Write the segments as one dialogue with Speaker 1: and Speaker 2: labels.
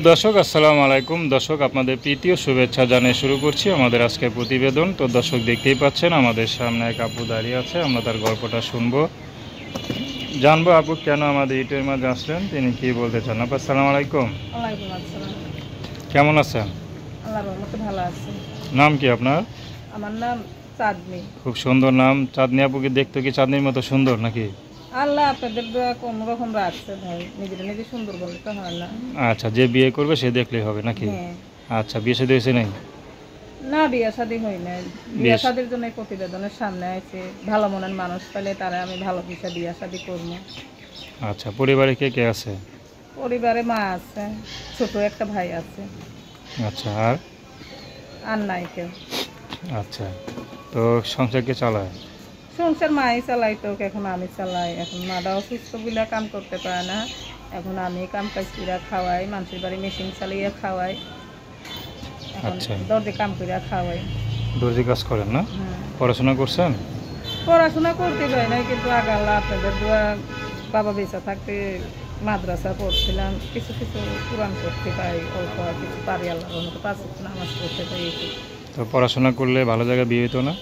Speaker 1: দর্শক আসসালামু আলাইকুম। দর্শক আপনাদের প্রীতীয় শুভেচ্ছা জানিয়ে শুরু করছি আমাদের আজকের প্রতিবেদন। তো দর্শক দেখতেই পাচ্ছেন আমাদের সামনে এক আপু দাঁড়িয়ে আছে, আমরা তার গল্পটা শুনবো, জানবো আপু কেন আমাদের ইটের মাঝে আসলেন, তিনি কি বলতে চান। আপু আসসালামু আলাইকুম।
Speaker 2: ওয়ালাইকুম আসসালাম।
Speaker 1: কেমন আছেন?
Speaker 2: আল্লাহর রহমতে ভালো আছি।
Speaker 1: নাম কি আপনার?
Speaker 2: আমার নাম চাঁদনি।
Speaker 1: খুব সুন্দর নাম। চাঁদনি আপু কি দেখতে কি চাঁদনির মতো সুন্দর নাকি?
Speaker 2: আল্লাহ আপনাদের দোয়া কোন রকম রাখছে ভাই, নিজের নিজে সুন্দর বলে তো হয় না।
Speaker 1: আচ্ছা, যে বিয়ে করবে সে দেখলেই হবে নাকি?
Speaker 2: হ্যাঁ।
Speaker 1: আচ্ছা, বিয়ে শাদী হয়েছে নাই?
Speaker 2: না, বিয়ে শাদী হয় নাই। বিয়ে শাদীর জন্য প্রতিবেদনের সামনে আছে, ভালো মনের মানুষ পেলে তারা আমি ভালো বিষয় বিয়ে শাদী করবো।
Speaker 1: আচ্ছা, পরিবারে কে কে আছে?
Speaker 2: পরিবারে মা আছে, ছোট একটা ভাই আছে।
Speaker 1: আচ্ছা,
Speaker 2: আর নাই কেউ।
Speaker 1: আচ্ছা, তো সংসার কে চালায়?
Speaker 2: সংসার মাই চালাই, তো এখন আমি চালাই। এখন মাটা অসুস্থ বলে কাম করতে পারে না, এখন আমি কাম কাজ করে খাওয়াই, মানুষের বাড়ি মেশিন চালিয়ে খাওয়াই।
Speaker 1: আচ্ছা,
Speaker 2: দর্জি কাম করে খাওয়াই।
Speaker 1: দর্জি কাজ করেন না? পড়াশোনা করছেন?
Speaker 2: পড়াশোনা করতে পারি নাই, কিন্তু আগাল্লা আপনাদের দোয়া, বাবা বেঁচে থাকতে মাদ্রাসা পড়ছিলাম, কিছু কিছু কোরআন করতে পারি, অল্প কিছু পারি, আল্লাহর মতো 5 ওয়াক্ত নামাজ পড়তে পারি।
Speaker 1: তো পড়াশোনা করলে ভালো জায়গায় বিয়ে হতো না?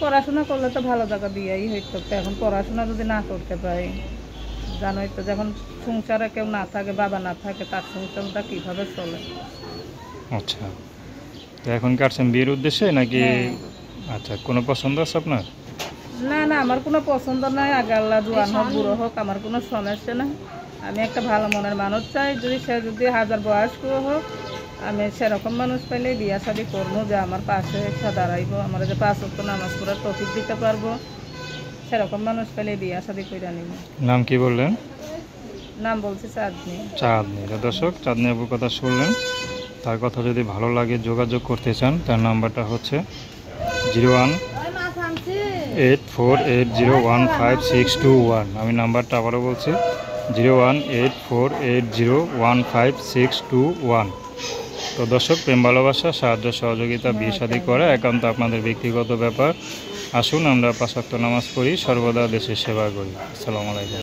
Speaker 2: পড়াশোনা করলে তো ভালো জায়গা বিয়েই হইতো। এখন পড়াশোনা যদি না করতে পারি, জানোই তো, যখন সংসারে কেউ না থাকে, বাবা না থাকে, তার সংসারটা কীভাবে চলে।
Speaker 1: আচ্ছা, তো এখন কাটছেন বিয়ের উদ্দেশ্যে নাকি?
Speaker 2: হ্যাঁ।
Speaker 1: আচ্ছা, কোনো পছন্দ আছে আপনার?
Speaker 2: না না, আমার কোনো পছন্দ নাই। আগে আল্লাহ জোয়ান হোক বুড়ো হোক, আমার কোনো সমস্যা নাই। আমি একটা ভালো মনের মানুষ চাই, যদি সে যদি 1000 বয়স্ক হোক, আমি সেরকম মানুষ পেলেই বিয়া শাদি করবো, যে আমার পাশে এসে দাঁড়াইবো, আমার যে 5 ওয়াক্ত নামাজ পড়ার তৌফিক দিতে পারবো, সেরকম মানুষ পেলে বিয়া শাদি করে নিব।
Speaker 1: নাম কি বললেন?
Speaker 2: নাম বলছি চাঁদনি।
Speaker 1: চাঁদনি। দর্শক, চাঁদনি আপুর কথা শুনলেন। তার কথা যদি ভালো লাগে, যোগাযোগ করতে চান, তার নাম্বারটা হচ্ছে 0184801561। আমি নাম্বারটা আবারও বলছি, 0184801561। তো দর্শক, প্রেম ভালোবাসা, সাহায্য সহযোগিতা, বিয়ে শাদী করা একান্ত আপনাদের ব্যক্তিগত ব্যাপার। আসুন আমরা 5 ওয়াক্ত নামাজ পড়ি, সর্বদা দেশের সেবা করি। আসসালামু আলাইকুম।